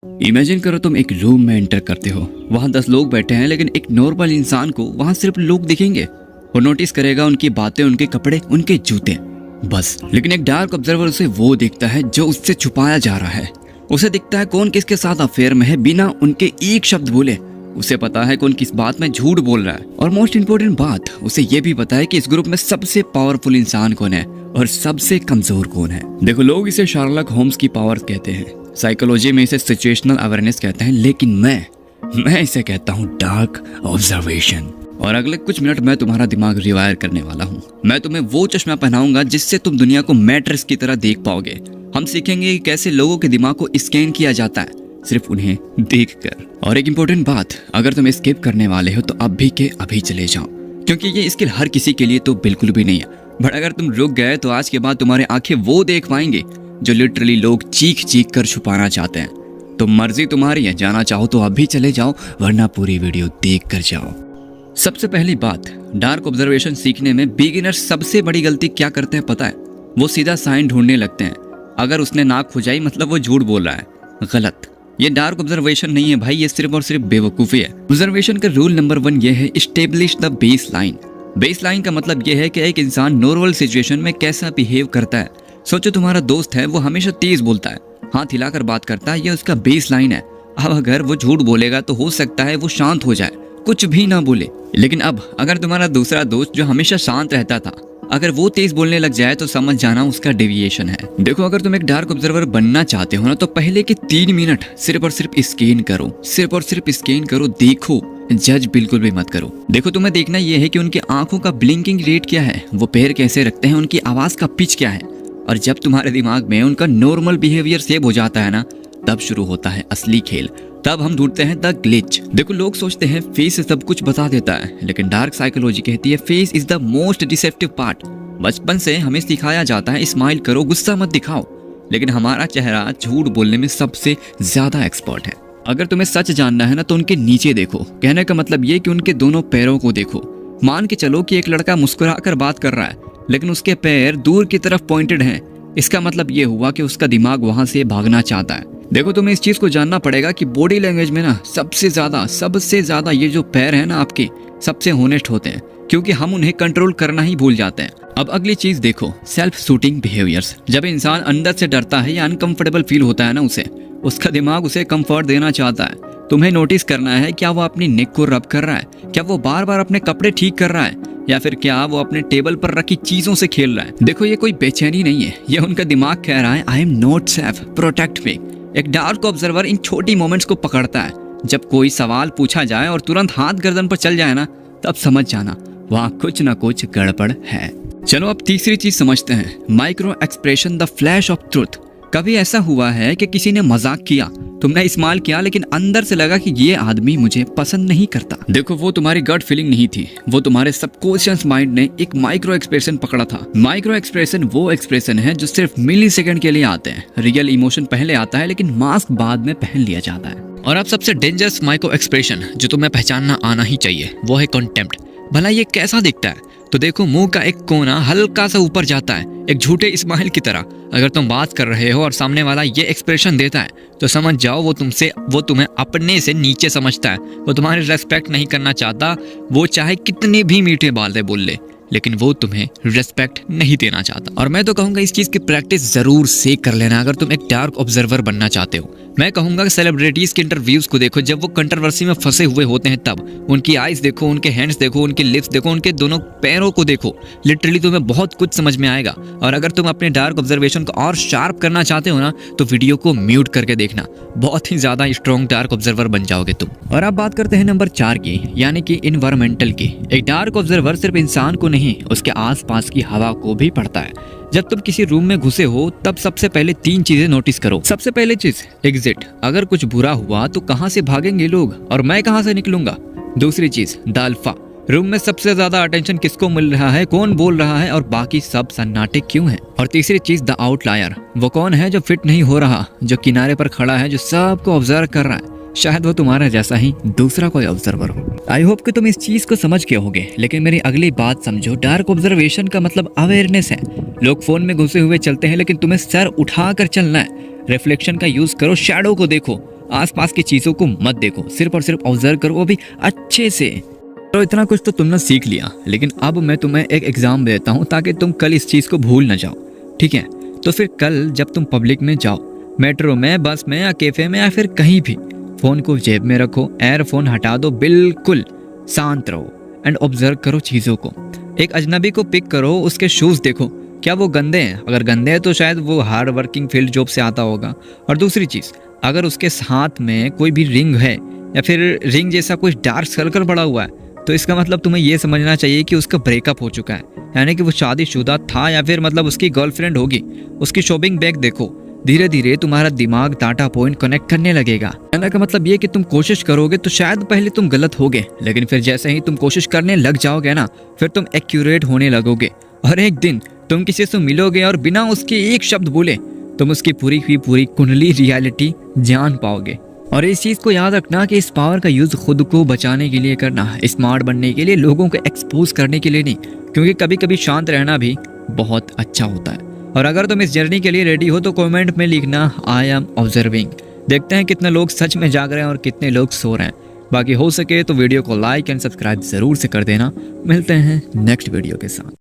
Imagine करो तुम एक रूम में एंटर करते हो, वहां 10 लोग बैठे हैं, लेकिन एक नॉर्मल इंसान को वहां सिर्फ लोग दिखेंगे। वो नोटिस करेगा उनकी बातें, उनके कपड़े, उनके जूते, बस। लेकिन एक डार्क ऑब्जर्वर उसे वो दिखता है जो उससे छुपाया जा रहा है। उसे दिखता है कौन किसके साथ अफेयर में है बिना उनके एक शब्द बोले। उसे पता है कौन किस बात में झूठ बोल रहा है, और मोस्ट इंपोर्टेंट बात, उसे ये भी पता है कि इस ग्रुप में सबसे पावरफुल इंसान कौन है और सबसे कमजोर कौन है। देखो, लोग इसे शार्लक होम्स की पावर कहते हैं, साइकोलॉजी में इसे सिचुएशनल अवेयरनेस कहते हैं, लेकिन मैं इसे कहता हूँ डार्क ऑब्जर्वेशन। और अगले कुछ मिनट मैं तुम्हारा दिमाग रिवायर करने वाला हूँ। मैं तुम्हें वो चश्मा पहनाऊंगा जिससे तुम दुनिया को मैट्रिक्स की तरह देख पाओगे। हम सीखेंगे कि कैसे लोगों के दिमाग को स्कैन किया जाता है सिर्फ उन्हें देखकर। और एक इम्पोर्टेंट बात, अगर तुम स्किप करने वाले हो तो अभी के अभी चले जाओ, क्योंकि ये स्किल हर किसी के लिए तो बिल्कुल भी नहीं है। बट अगर तुम रुक गए तो आज के बाद तुम्हारे आंखें वो देख पाएंगे जो लिटरली लोग चीख चीख कर छुपाना चाहते हैं। तो मर्जी तुम्हारी है, जाना चाहो तो अभी चले जाओ, वरना पूरी वीडियो देख कर जाओ। सबसे पहली बात, डार्क ऑब्जर्वेशन सीखने में बिगिनर्स सबसे बड़ी गलती क्या करते हैं पता है? वो सीधा साइन ढूंढने लगते हैं। अगर उसने नाक खुजाई मतलब वो झूठ बोल रहा है। गलत। ये डार्क ऑब्जर्वेशन नहीं है भाई, ये सिर्फ और सिर्फ बेवकूफ़ी है। ऑब्जर्वेशन का रूल नंबर 1 ये है, establish the base line. Base line का मतलब ये है कि एक इंसान नॉर्मल सिचुएशन में कैसा बिहेव करता है। सोचो तुम्हारा दोस्त है, वो हमेशा तेज बोलता है, हाथ हिलाकर बात करता है, ये उसका बेस लाइन है। अब अगर वो झूठ बोलेगा तो हो सकता है वो शांत हो जाए, कुछ भी ना बोले। लेकिन अब अगर तुम्हारा दूसरा दोस्त जो हमेशा शांत रहता था, अगर वो तेज बोलने लग जाए तो समझ जाना उसका डेविएशन है। देखो, अगर तुम एक डार्क ऑब्जर्वर बनना चाहते हो ना, तो पहले के 3 मिनट सिर्फ और सिर्फ स्कैन करो, सिर्फ और सिर्फ स्कैन करो, देखो, जज बिल्कुल भी मत करो। देखो, तुम्हें देखना यह है कि उनकी आंखों का ब्लिंकिंग रेट क्या है, वो पैर कैसे रखते हैं, उनकी आवाज का पिच क्या है। और जब तुम्हारे दिमाग में उनका नॉर्मल बिहेवियर सेव हो जाता है ना, तब शुरू होता है असली खेल। तब हम ढूंढते हैं द ग्लिच। देखो, लोग सोचते हैं फेस सब कुछ बता देता है, लेकिन डार्क साइकोलॉजी कहती है face is the most deceptive part. बचपन से हमें सिखाया जाता है स्माइल करो, गुस्सा मत दिखाओ, लेकिन हमारा चेहरा झूठ बोलने में सबसे ज्यादा एक्सपर्ट है। अगर तुम्हें सच जानना है ना, तो उनके नीचे देखो। कहने का मतलब ये कि उनके दोनों पैरों को देखो। मान के चलो कि एक लड़का मुस्कुराकर बात कर रहा है, लेकिन उसके पैर दूर की तरफ पॉइंटेड हैं। इसका मतलब ये हुआ कि उसका दिमाग वहां से भागना चाहता है। देखो, तुम्हें इस चीज को जानना पड़ेगा कि बॉडी लैंग्वेज में ना सबसे ज्यादा ये जो पैर है ना आपके, सबसे होनेस्ट होते हैं, क्योंकि हम उन्हें कंट्रोल करना ही भूल जाते हैं। अब अगली चीज देखो, सेल्फ सूटिंग बिहेवियर्स। जब इंसान अंदर से डरता है या अनकंफर्टेबल फील होता है ना, उसका दिमाग उसे कंफर्ट देना चाहता है। तुम्हें नोटिस करना है, क्या वो अपनी नेक को रब कर रहा है, क्या वो बार बार अपने कपड़े ठीक कर रहा है, या फिर क्या वो अपने टेबल पर रखी चीजों से खेल रहा है। देखो, ये कोई बेचैनी नहीं है, ये उनका दिमाग कह रहा है I am not safe, protect me. एक डार्क ऑब्जर्वर इन छोटी मोमेंट्स को पकड़ता है। जब कोई सवाल पूछा जाए और तुरंत हाथ गर्दन पर चल जाए ना, तब समझ जाना वहाँ कुछ ना कुछ गड़बड़ है। चलो अब तीसरी चीज समझते हैं, micro expression, the flash of truth. कभी ऐसा हुआ है कि किसी ने मजाक किया, तुमने इस्तेमाल किया, लेकिन अंदर से लगा कि ये आदमी मुझे पसंद नहीं करता। देखो, वो तुम्हारी गट फीलिंग नहीं थी, वो तुम्हारे सबकॉन्शियस माइंड ने एक माइक्रो एक्सप्रेशन पकड़ा था। माइक्रो एक्सप्रेशन वो एक्सप्रेशन है जो सिर्फ मिली सेकेंड के लिए आते हैं। रियल इमोशन पहले आता है, लेकिन मास्क बाद में पहन लिया जाता है। और अब सबसे डेंजरस माइक्रो एक्सप्रेशन जो तुम्हें पहचानना आना ही चाहिए, वो है कंटेम्प्ट। भला ये कैसा दिखता है? तो देखो, मुंह का एक कोना हल्का सा ऊपर जाता है, एक झूठे स्माइल की तरह। अगर तुम बात कर रहे हो और सामने वाला ये एक्सप्रेशन देता है, तो समझ जाओ वो तुम्हें अपने से नीचे समझता है। वो तुम्हारी रेस्पेक्ट नहीं करना चाहता। वो चाहे कितने भी मीठे बातें बोल ले, लेकिन वो तुम्हें रेस्पेक्ट नहीं देना चाहता। और मैं तो कहूंगा इस चीज की प्रैक्टिस जरूर से कर लेना अगर तुम एक डार्क ऑब्जर्वर बनना चाहते हो। मैं कहूंगा कि सेलिब्रिटीज के इंटरव्यूज को देखो, जब वो कंट्रोवर्सी में फंसे हुए होते हैं, तब उनकी आईज देखो, उनके हैंड्स देखो, उनके लिप्स देखो, उनके दोनों पैरों को देखो। लिटरली तुम्हें बहुत कुछ समझ में आएगा। और अगर तुम अपने डार्क ऑब्जर्वेशन को और शार्प करना चाहते हो ना, तो वीडियो को म्यूट करके देखना, बहुत ही ज्यादा स्ट्रॉन्ग डार्क ऑब्जर्वर बन जाओगे तुम। और अब बात करते हैं नंबर 4 की, यानी कि इन्वायरमेंटल की। एक डार्क ऑब्जर्वर सिर्फ इंसान को नहीं, उसके आसपास की हवा को भी पढ़ता है। जब तुम किसी रूम में घुसे हो, तब सबसे पहले 3 चीजें नोटिस करो। सबसे पहले चीज, एग्जिट। अगर कुछ बुरा हुआ तो कहां से भागेंगे लोग और मैं कहां से निकलूंगा। दूसरी चीज, द अल्फा। रूम में सबसे ज्यादा अटेंशन किसको मिल रहा है, कौन बोल रहा है और बाकी सब सन्नाटे क्यों हैं। और तीसरी चीज, द आउटलायर। वो कौन है जो फिट नहीं हो रहा, जो किनारे पर खड़ा है, जो सबको ऑब्जर्व कर रहा है। शायद वो तुम्हारा जैसा ही दूसरा कोई ऑब्जर्वर हो। आई होप कि तुम इस चीज को समझ गए होगे, लेकिन मेरी अगली बात समझो। डार्क ऑब्जर्वेशन का मतलब अवेयरनेस है। लोग फोन में घुसे हुए चलते हैं, लेकिन तुम्हें सर उठाकर चलना है। रिफ्लेक्शन का यूज करो, शैडो को देखो, आसपास की चीज़ों को मत देखो, सिर्फ और सिर्फ ऑब्जर्व करो, वो भी अच्छे से। तो इतना कुछ तो तुमने सीख लिया, लेकिन अब मैं तुम्हें एक एग्जाम देता हूँ ताकि तुम कल इस चीज़ को भूल ना जाओ, ठीक है? तो फिर कल जब तुम पब्लिक में जाओ, मेट्रो में, बस में या कैफे में या फिर कहीं भी, फ़ोन को जेब में रखो, एयरफोन हटा दो, बिल्कुल शांत रहो एंड ऑब्जर्व करो चीज़ों को। एक अजनबी को पिक करो, उसके शूज़ देखो, क्या वो गंदे हैं? अगर गंदे हैं तो शायद वो हार्ड वर्किंग फील्ड जॉब से आता होगा। और दूसरी चीज़, अगर उसके हाथ में कोई भी रिंग है या फिर रिंग जैसा कोई डार्क सर्कल पड़ा हुआ है, तो इसका मतलब तुम्हें ये समझना चाहिए कि उसका ब्रेकअप हो चुका है, यानी कि वो शादीशुदा था या फिर मतलब उसकी गर्लफ्रेंड होगी। उसकी शॉपिंग बैग देखो, धीरे धीरे तुम्हारा दिमाग डाटा पॉइंट कनेक्ट करने लगेगा। कहने का मतलब ये कि तुम कोशिश करोगे तो शायद पहले तुम गलत होगे, लेकिन फिर जैसे ही तुम कोशिश करने लग जाओगे ना, फिर तुम एक्यूरेट होने लगोगे और एक दिन तुम किसी से मिलोगे और बिना उसके एक शब्द बोले तुम उसकी पूरी की पूरी कुंडली रियलिटी जान पाओगे। और इस चीज़ को याद रखना कि इस पावर का यूज़ खुद को बचाने के लिए करना, स्मार्ट बनने के लिए, लोगों को एक्सपोज करने के लिए नहीं, क्योंकि कभी कभी शांत रहना भी बहुत अच्छा होता है। और अगर तुम इस जर्नी के लिए रेडी हो तो कमेंट में लिखना आई एम ऑब्जर्विंग। देखते हैं कितने लोग सच में जाग रहे हैं और कितने लोग सो रहे हैं। बाकी हो सके तो वीडियो को लाइक एंड सब्सक्राइब ज़रूर से कर देना। मिलते हैं नेक्स्ट वीडियो के साथ।